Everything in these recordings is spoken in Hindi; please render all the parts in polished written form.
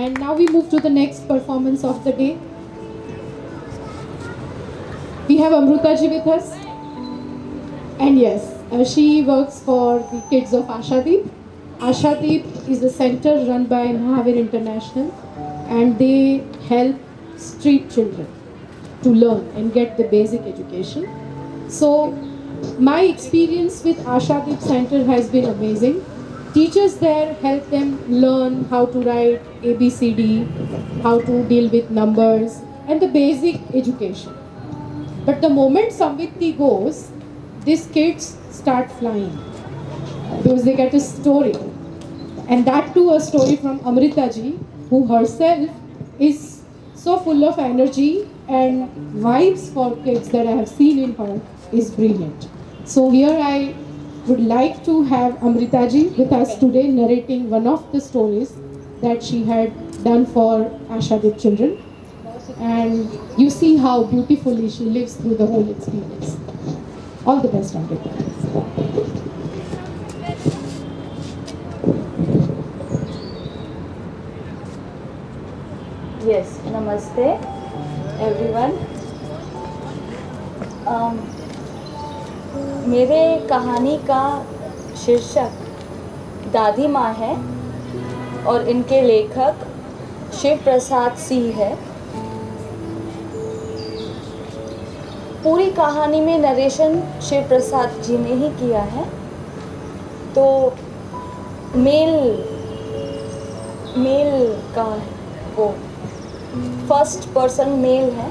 And now we move to the next performance of the day. We have Amrutaji with us. And yes, she works for the kids of Ashadeep. Ashadeep is a center run by Mahavir International, and they help street children to learn and get the basic education. So my experience with Ashadeep Center has been amazing. Teachers there help them learn how to write ABCD, how to deal with numbers, and the basic education. But the moment Samviti goes, these kids start flying because they get a story. And that too a story from Amrita ji, who herself is so full of energy and vibes for kids that I have seen in her is brilliant. So here I would like to have Amrita ji with us today narrating one of the stories that she had done for Ashadeep children. And you see how beautifully she lives through the whole experience. All the best, Amrita. Yes, namaste everyone. मेरे कहानी का शीर्षक दादी माँ है और इनके लेखक शिव प्रसाद सिंह है। पूरी कहानी में नरेशन शिव प्रसाद जी ने ही किया है। तो मेल का वो फर्स्ट पर्सन मेल है।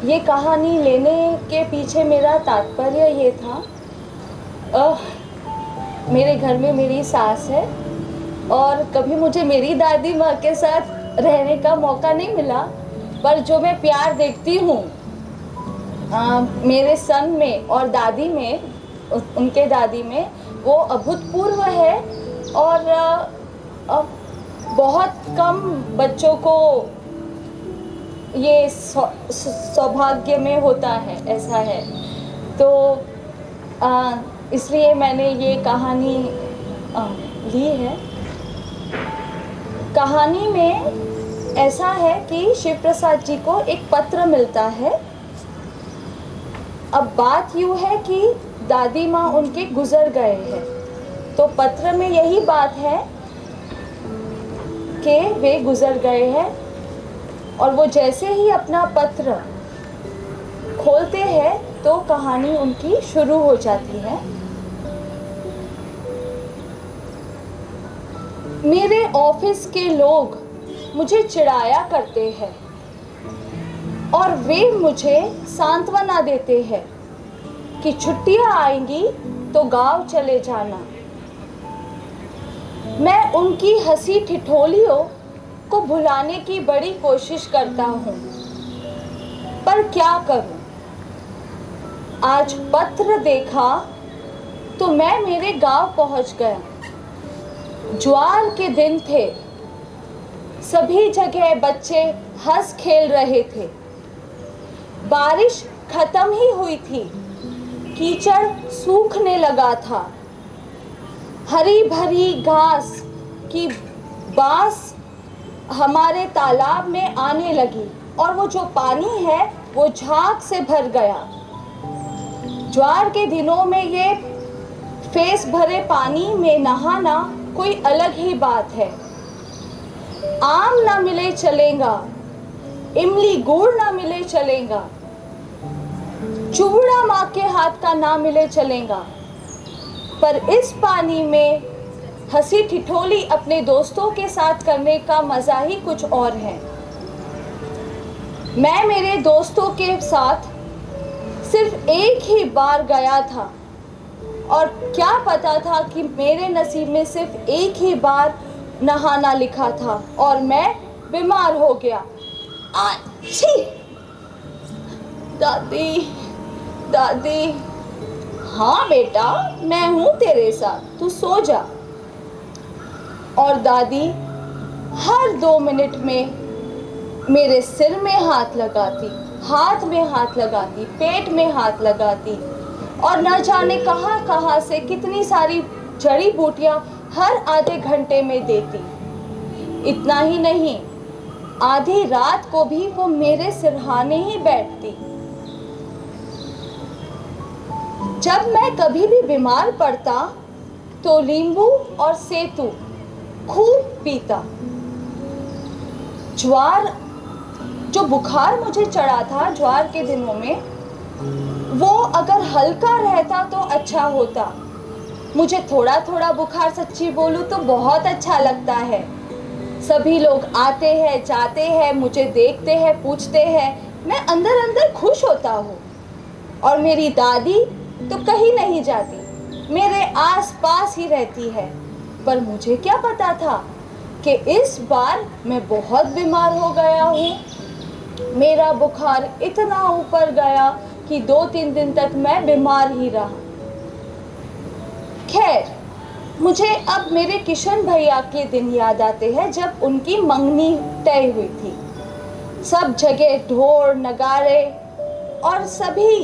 ये कहानी लेने के पीछे मेरा तात्पर्य ये था, मेरे घर में मेरी सास है और कभी मुझे मेरी दादी माँ के साथ रहने का मौका नहीं मिला, पर जो मैं प्यार देखती हूँ मेरे सन में और दादी में, उनके दादी में, वो अभूतपूर्व है। और बहुत कम बच्चों को ये सौभाग्य में होता है, ऐसा है। तो इसलिए मैंने ये कहानी ली है। कहानी में ऐसा है कि शिव प्रसाद जी को एक पत्र मिलता है। अब बात यूँ है कि दादी माँ उनके गुजर गए हैं, तो पत्र में यही बात है कि वे गुजर गए हैं। और वो जैसे ही अपना पत्र खोलते हैं तो कहानी उनकी शुरू हो जाती है। मेरे ऑफिस के लोग मुझे चिढ़ाया करते हैं और वे मुझे सांत्वना देते हैं कि छुट्टियां आएंगी तो गांव चले जाना। मैं उनकी हंसी ठिठोलियों को भुलाने की बड़ी कोशिश करता हूँ, पर क्या करूँ। आज पत्र देखा तो मैं मेरे गांव पहुँच गया। ज्वार के दिन थे, सभी जगह बच्चे हंस खेल रहे थे। बारिश खत्म ही हुई थी, कीचड़ सूखने लगा था। हरी भरी घास की बांस हमारे तालाब में आने लगी और वो जो पानी है वो झाग से भर गया। ज्वार के दिनों में ये फेस भरे पानी में नहाना कोई अलग ही बात है। आम ना मिले चलेगा, इमली गुड़ ना मिले चलेगा, चूड़ा माँ के हाथ का ना मिले चलेगा, पर इस पानी में हंसी ठिठोली अपने दोस्तों के साथ करने का मज़ा ही कुछ और है। मैं मेरे दोस्तों के साथ सिर्फ एक ही बार गया था और क्या पता था कि मेरे नसीब में सिर्फ एक ही बार नहाना लिखा था और मैं बीमार हो गया। अच्छी दादी, दादी, हाँ बेटा मैं हूँ तेरे साथ, तू सो जा। और दादी हर 2 मिनट में मेरे सिर में हाथ लगाती, हाथ में हाथ लगाती, पेट में हाथ लगाती और न जाने कहाँ कहाँ से कितनी सारी जड़ी बूटियाँ हर आधे घंटे में देती। इतना ही नहीं, आधी रात को भी वो मेरे सिरहाने ही बैठती। जब मैं कभी भी बीमार पड़ता तो नींबू और सेतू खूब पीता। ज्वार, जो बुखार मुझे चढ़ा था ज्वार के दिनों में, वो अगर हल्का रहता तो अच्छा होता। मुझे थोड़ा थोड़ा बुखार, सच्ची बोलूं तो बहुत अच्छा लगता है। सभी लोग आते हैं, जाते हैं, मुझे देखते हैं, पूछते हैं, मैं अंदर अंदर खुश होता हूँ। और मेरी दादी तो कहीं नहीं जाती, मेरे आस पास ही रहती है। पर मुझे क्या पता था कि इस बार मैं बहुत बीमार हो गया हूँ। मेरा बुखार इतना ऊपर गया कि 2-3 दिन तक मैं बीमार ही रहा। खैर, मुझे अब मेरे किशन भैया के दिन याद आते हैं जब उनकी मंगनी तय हुई थी। सब जगह ढोल नगाड़े और सभी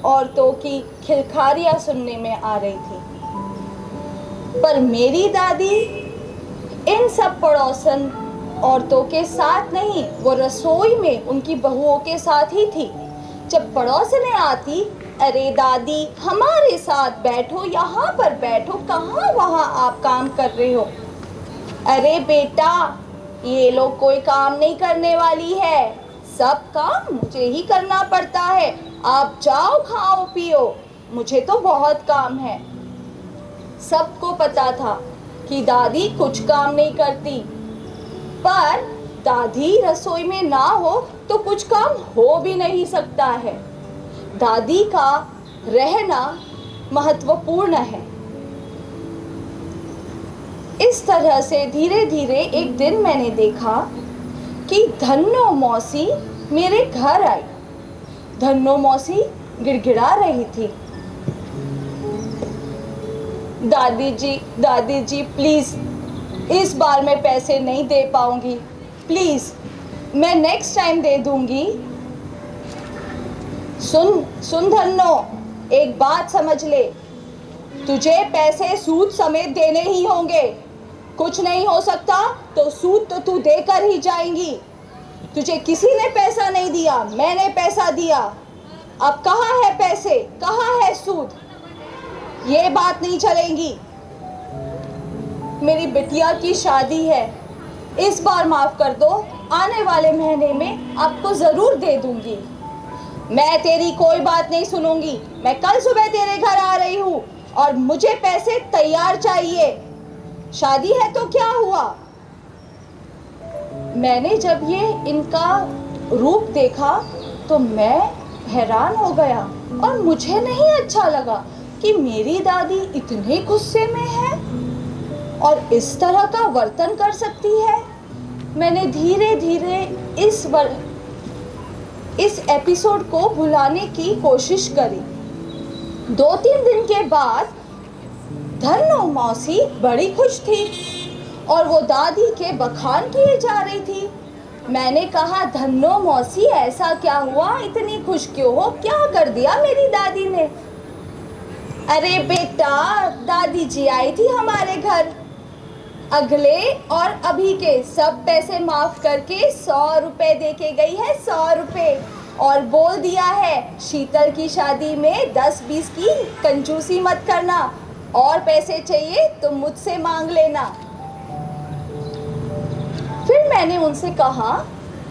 औरतों की खिलखारियाँ सुनने में आ रही थी। पर मेरी दादी इन सब पड़ोसन औरतों के साथ नहीं, वो रसोई में उनकी बहुओं के साथ ही थी। जब पड़ोसने आती, अरे दादी हमारे साथ बैठो, यहाँ पर बैठो, कहाँ वहाँ आप काम कर रहे हो। अरे बेटा, ये लोग कोई काम नहीं करने वाली है, सब काम मुझे ही करना पड़ता है। आप जाओ, खाओ पियो, मुझे तो बहुत काम है। सबको पता था कि दादी कुछ काम नहीं करती, पर दादी रसोई में ना हो तो कुछ काम हो भी नहीं सकता है। दादी का रहना महत्वपूर्ण है। इस तरह से धीरे धीरे एक दिन मैंने देखा कि धन्नो मौसी मेरे घर आई। धन्नो मौसी गिड़गिड़ा रही थी, दादी जी प्लीज़, इस बार मैं पैसे नहीं दे पाऊंगी, प्लीज़ मैं नेक्स्ट टाइम दे दूंगी। सुन धन्नो, एक बात समझ ले, तुझे पैसे सूद समेत देने ही होंगे। कुछ नहीं हो सकता तो सूद तो तू देकर ही जाएंगी। तुझे किसी ने पैसा नहीं दिया, मैंने पैसा दिया। अब कहाँ है पैसे, कहाँ है सूद? ये बात नहीं चलेगी। मेरी बिटिया की शादी है, इस बार माफ कर दो, आने वाले महीने में आपको ज़रूर दे दूंगी। मैं तेरी कोई बात नहीं सुनूंगी। मैं कल सुबह तेरे घर आ रही हूँ और मुझे पैसे तैयार चाहिए। शादी है तो क्या हुआ? मैंने जब ये इनका रूप देखा तो मैं हैरान हो गया और मुझे नहीं अच्छा लगा कि मेरी दादी इतने गुस्से में है और इस तरह का वर्तन कर सकती है। मैंने धीरे धीरे इस एपिसोड को भुलाने की कोशिश करी। 2-3 दिन के बाद धन्नो मौसी बड़ी खुश थी और वो दादी के बखान किए जा रही थी। मैंने कहा, धन्नो मौसी ऐसा क्या हुआ, इतनी खुश क्यों हो, क्या कर दिया मेरी दादी ने? अरे बेटा, दादी जी आई थी हमारे घर, अगले और अभी के सब पैसे माफ करके 100 रुपए दे के गई है, 100 रुपए, और बोल दिया है शीतल की शादी में 10-20 की कंजूसी मत करना, और पैसे चाहिए तो मुझसे मांग लेना। फिर मैंने उनसे कहा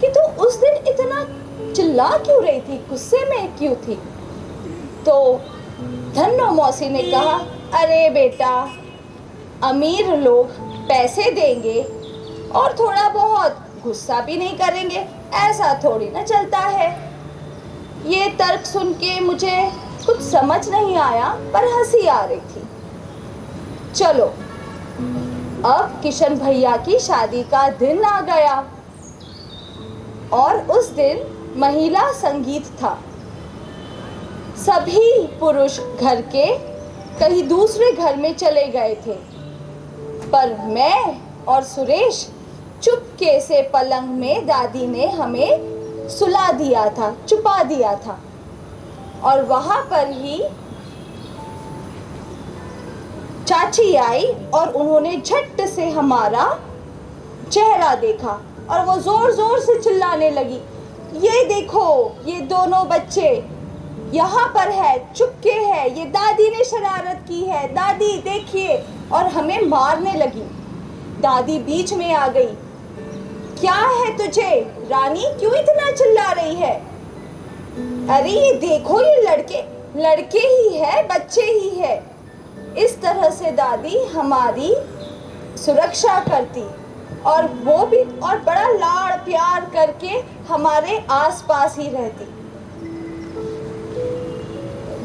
कि तू उस दिन इतना चिल्ला क्यों रही थी, गुस्से में क्यों थी? तो धन्नो मौसी ने कहा, अरे बेटा, अमीर लोग पैसे देंगे और थोड़ा बहुत गुस्सा भी नहीं करेंगे, ऐसा थोड़ी ना चलता है। ये तर्क सुन के मुझे कुछ समझ नहीं आया, पर हंसी आ रही थी। चलो, अब किशन भैया की शादी का दिन आ गया और उस दिन महिला संगीत था। सभी पुरुष घर के कहीं दूसरे घर में चले गए थे, पर मैं और सुरेश चुपके से पलंग में दादी ने हमें सुला दिया था, छुपा दिया था, और वहाँ पर ही चाची आई और उन्होंने झट से हमारा चेहरा देखा और वो जोर जोर से चिल्लाने लगी, ये देखो ये दोनों बच्चे यहाँ पर है, चुपके है, ये दादी ने शरारत की है, दादी देखिए, और हमें मारने लगी। दादी बीच में आ गई, क्या है तुझे रानी, क्यों इतना चिल्ला रही है? अरे ये देखो ये लड़के ही है, बच्चे ही है। इस तरह से दादी हमारी सुरक्षा करती और वो भी और बड़ा लाड़ प्यार करके हमारे आसपास ही रहती।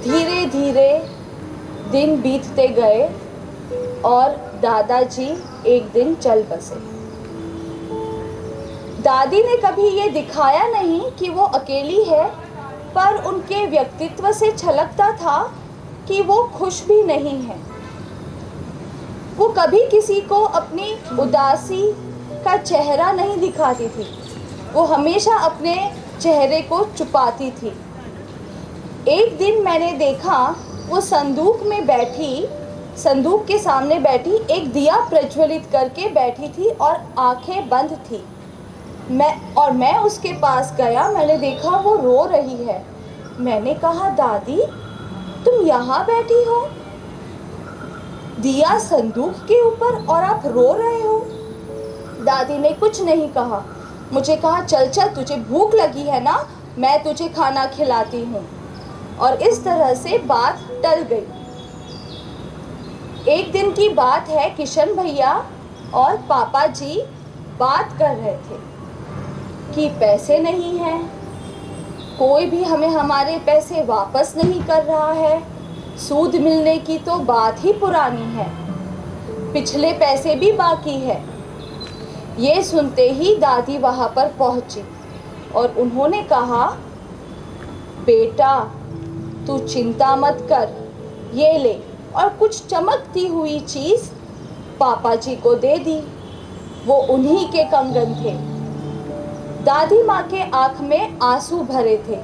धीरे धीरे दिन बीतते गए और दादाजी एक दिन चल बसे। दादी ने कभी ये दिखाया नहीं कि वो अकेली है, पर उनके व्यक्तित्व से झलकता था कि वो खुश भी नहीं है। वो कभी किसी को अपनी उदासी का चेहरा नहीं दिखाती थी, वो हमेशा अपने चेहरे को छुपाती थी। एक दिन मैंने देखा वो संदूक के सामने बैठी एक दिया प्रज्वलित करके बैठी थी और आंखें बंद थी। मैं उसके पास गया, मैंने देखा वो रो रही है। मैंने कहा, दादी तुम यहाँ बैठी हो, दिया संदूक के ऊपर, और आप रो रहे हो? दादी ने कुछ नहीं कहा। मुझे कहा, चल चल तुझे भूख लगी है ना, मैं तुझे खाना खिलाती हूँ। और इस तरह से बात टल गई। एक दिन की बात है, किशन भैया और पापा जी बात कर रहे थे कि पैसे नहीं हैं, कोई भी हमें हमारे पैसे वापस नहीं कर रहा है, सूद मिलने की तो बात ही पुरानी है, पिछले पैसे भी बाकी है। ये सुनते ही दादी वहाँ पर पहुँची और उन्होंने कहा, बेटा तू चिंता मत कर, ये ले, और कुछ चमकती हुई चीज़ पापा जी को दे दी। वो उन्हीं के कंगन थे। दादी माँ के आँख में आंसू भरे थे,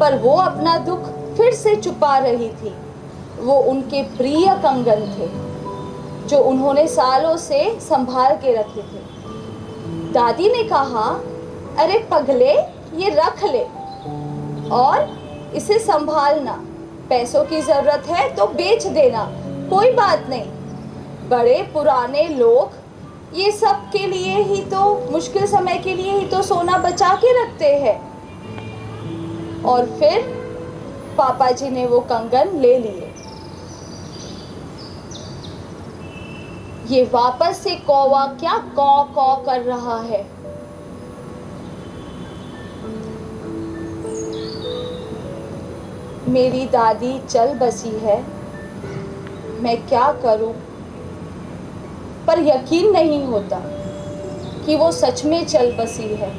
पर वो अपना दुख फिर से छुपा रही थी। वो उनके प्रिय कंगन थे जो उन्होंने सालों से संभाल के रखे थे। दादी ने कहा, अरे पगले ये रख ले और इसे संभालना, पैसों की ज़रूरत है तो बेच देना, कोई बात नहीं। बड़े पुराने लोग ये सब के लिए ही तो, मुश्किल समय के लिए ही तो सोना बचा के रखते हैं। और फिर पापा जी ने वो कंगन ले लिए। ये वापस से कौवा क्या कौ कौ कर रहा है। मेरी दादी चल बसी है, मैं क्या करूं? पर यकीन नहीं होता कि वो सच में चल बसी है।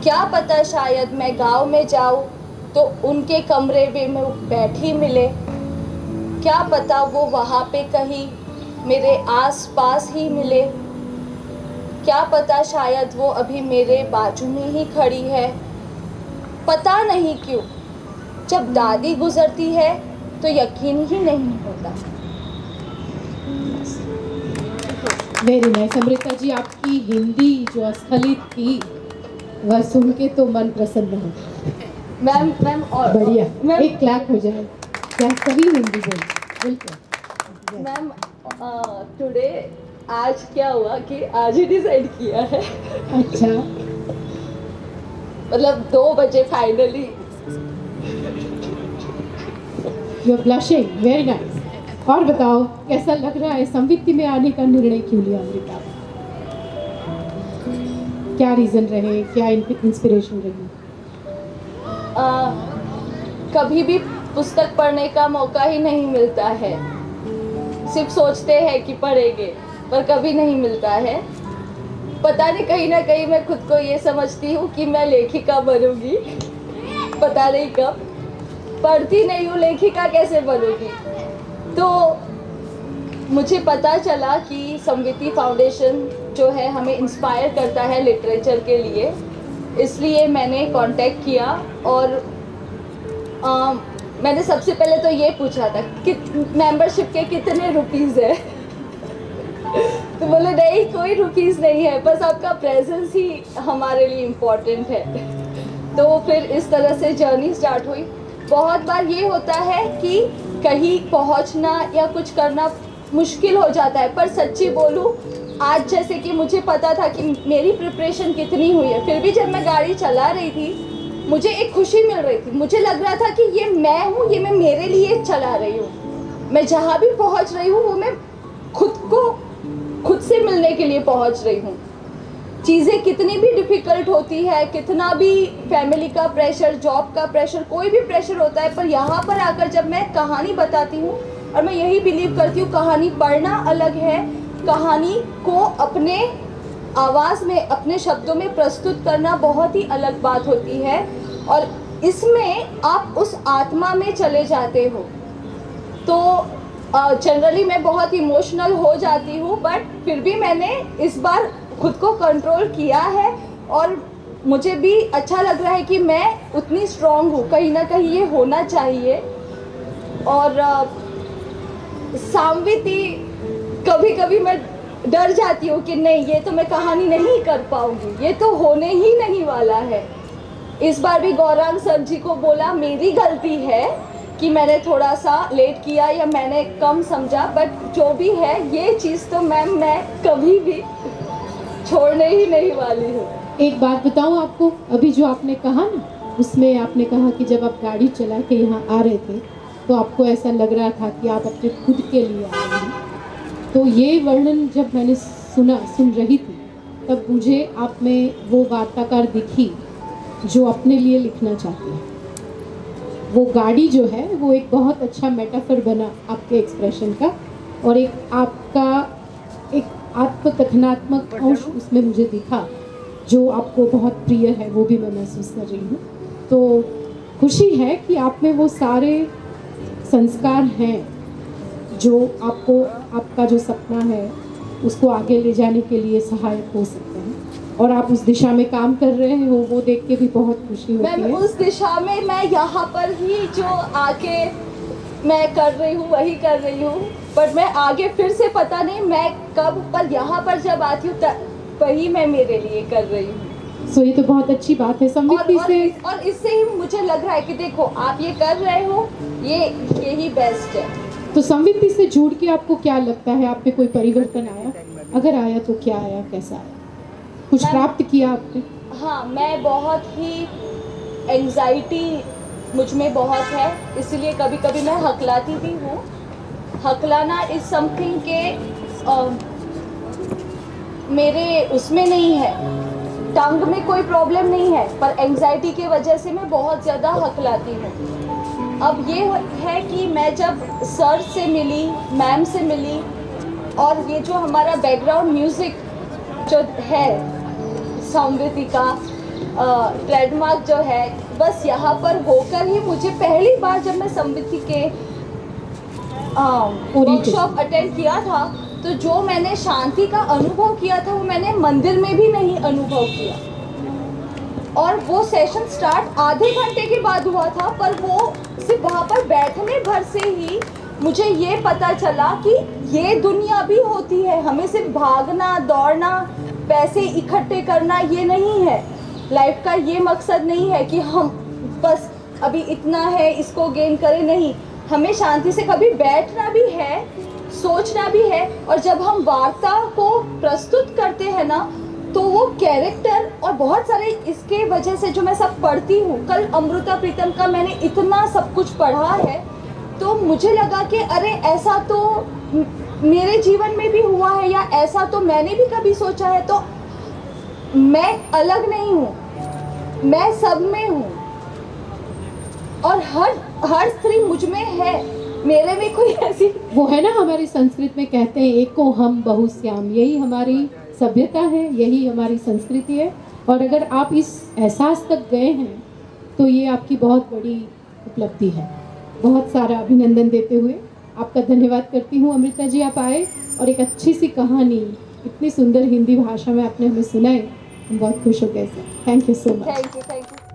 क्या पता शायद मैं गांव में जाऊं तो उनके कमरे में बैठी मिले, क्या पता वो वहाँ पे कहीं मेरे आस-पास ही मिले, क्या पता शायद वो अभी मेरे बाजू में ही खड़ी है। पता नहीं क्यों जब दादी गुजरती है तो यकीन ही नहीं होता। वेरी नाइस अमृता जी, आपकी हिंदी जो अस्खलित थी वह सुन के तो मन प्रसन्न हो। मैम और बढ़िया, मैम एक क्लैप हो जाए। क्या सही हिंदी बोल बिल्कुल। मैम टुडे आज क्या हुआ कि आज ही डिसाइड किया है, अच्छा, मतलब 2 बजे finally. You are blushing, very nice. और बताओ कैसा लग रहा है, संवित्ति में आने का निर्णय क्यों लिया अमृता? क्या रीज़न रहे, क्या इंस्पिरेशन रही? कभी भी पुस्तक पढ़ने का मौका ही नहीं मिलता है, सिर्फ सोचते हैं कि पढ़ेंगे पर कभी नहीं मिलता है। पता नहीं, कहीं ना कहीं मैं खुद को ये समझती हूँ कि मैं लेखिका बनूंगी, पता नहीं कब। पढ़ती नहीं हूँ, लेखिका कैसे बनूंगी? तो मुझे पता चला कि संविति फाउंडेशन जो है हमें इंस्पायर करता है लिटरेचर के लिए, इसलिए मैंने कांटेक्ट किया और मैंने सबसे पहले तो ये पूछा था कि मेंबरशिप के कितने रुपीस है। तो बोले नहीं, कोई रुपीस नहीं है, बस आपका प्रेजेंस ही हमारे लिए इम्पोर्टेंट है। तो फिर इस तरह से जर्नी स्टार्ट हुई। बहुत बार ये होता है कि कहीं पहुंचना या कुछ करना मुश्किल हो जाता है, पर सच्ची बोलूं, आज जैसे कि मुझे पता था कि मेरी प्रिपरेशन कितनी हुई है, फिर भी जब मैं गाड़ी चला रही थी मुझे एक खुशी मिल रही थी। मुझे लग रहा था कि ये मैं हूँ, ये मैं मेरे लिए चला रही हूँ। मैं जहाँ भी पहुँच रही हूँ वो मैं खुद से मिलने के लिए पहुँच रही हूँ। चीज़ें कितनी भी डिफ़िकल्ट होती है, कितना भी फैमिली का प्रेशर, जॉब का प्रेशर, कोई भी प्रेशर होता है, पर यहाँ पर आकर जब मैं कहानी बताती हूँ, और मैं यही बिलीव करती हूँ कहानी पढ़ना अलग है, कहानी को अपने आवाज़ में, अपने शब्दों में प्रस्तुत करना बहुत ही अलग बात होती है। और इसमें आप उस आत्मा में चले जाते हो। तो जनरली मैं बहुत इमोशनल हो जाती हूँ, बट फिर भी मैंने इस बार खुद को कंट्रोल किया है और मुझे भी अच्छा लग रहा है कि मैं उतनी स्ट्रॉन्ग हूँ। कहीं ना कहीं ये होना चाहिए। और सामविती, कभी कभी मैं डर जाती हूँ कि नहीं, ये तो मैं कहानी नहीं कर पाऊँगी, ये तो होने ही नहीं वाला है। इस बार भी गौरांग सर जी को बोला मेरी गलती है कि मैंने थोड़ा सा लेट किया या मैंने कम समझा, बट जो भी है ये चीज़ तो मैम मैं कभी भी छोड़ने ही नहीं वाली हूँ। एक बात बताऊँ आपको, अभी जो आपने कहा ना, उसमें आपने कहा कि जब आप गाड़ी चला के यहाँ आ रहे थे तो आपको ऐसा लग रहा था कि आप अपने खुद के लिए आ रहे हैं। तो ये वर्णन जब मैंने सुन रही थी, तब मुझे आप में वो वार्ताकार दिखी जो अपने लिए लिखना चाहती है। वो गाड़ी जो है वो एक बहुत अच्छा मेटाफर बना आपके एक्सप्रेशन का, और एक आपका एक आत्मकथनात्मक अंश उसमें मुझे दिखा जो आपको बहुत प्रिय है, वो भी मैं महसूस कर रही हूँ। तो खुशी है कि आप में वो सारे संस्कार हैं जो आपको, आपका जो सपना है उसको आगे ले जाने के लिए सहायक हो सकते हैं, और आप उस दिशा में काम कर रहे हो, वो देख के भी बहुत खुशी होती है। मैं उस दिशा में, मैं यहाँ पर ही जो आके मैं कर रही हूँ वही कर रही हूँ, बट मैं आगे फिर से पता नहीं मैं कब, पर यहाँ पर जब आती हूँ वही मैं मेरे लिए कर रही हूँ। सो ये तो बहुत अच्छी बात है समृद्धि से। और इससे ही मुझे लग रहा है कि देखो आप ये कर रहे हो, ये ही बेस्ट है। तो समृद्धि से जुड़ के आपको क्या लगता है, आप पे कोई परिवर्तन आया? अगर आया तो क्या आया, कैसा आया, कुछ प्राप्त किया आपने? हाँ, मैं बहुत ही एंजाइटी मुझ में बहुत है, इसलिए कभी कभी मैं हकलाती भी हूँ। हकलाना इज समथिंग के मेरे उसमें नहीं है, टंग में कोई प्रॉब्लम नहीं है, पर एंजाइटी की वजह से मैं बहुत ज़्यादा हकलाती हूँ। अब ये है कि मैं जब सर से मिली, मैम से मिली, और ये जो हमारा बैकग्राउंड म्यूज़िक जो है समृद्धि का ट्रेडमार्क जो है, बस यहाँ पर होकर ही मुझे पहली बार जब मैं समृद्धि के वर्कशॉप अटेंड किया था, तो जो मैंने शांति का अनुभव किया था वो मैंने मंदिर में भी नहीं अनुभव किया। और वो सेशन स्टार्ट आधे घंटे के बाद हुआ था, पर वो सिर्फ वहाँ पर बैठने भर से ही मुझे ये पता चला कि ये दुनिया भी होती है। हमें सिर्फ भागना, दौड़ना, पैसे इकट्ठे करना ये नहीं है। लाइफ का ये मकसद नहीं है कि हम बस अभी इतना है इसको गेन करें, नहीं, हमें शांति से कभी बैठना भी है, सोचना भी है। और जब हम वार्ता को प्रस्तुत करते हैं ना, तो वो कैरेक्टर और बहुत सारे इसके वजह से जो मैं सब पढ़ती हूँ, कल अमृता प्रीतम का मैंने इतना सब कुछ पढ़ा है, तो मुझे लगा कि अरे ऐसा तो मेरे जीवन में भी हुआ है, या ऐसा तो मैंने भी कभी सोचा है। तो मैं अलग नहीं हूँ, मैं सब में हूँ, और हर स्त्री मुझ में है, मेरे में कोई ऐसी वो है ना, हमारी संस्कृत में कहते हैं एको हम बहुश्याम, यही हमारी सभ्यता है, यही हमारी संस्कृति है। और अगर आप इस एहसास तक गए हैं तो ये आपकी बहुत बड़ी उपलब्धि है। बहुत सारा अभिनंदन देते हुए आपका धन्यवाद करती हूँ अमृता जी, आप आए और एक अच्छी सी कहानी इतनी सुंदर हिंदी भाषा में आपने हमें सुनाई, हम बहुत खुश हो गए। Thank you so much. Thank you.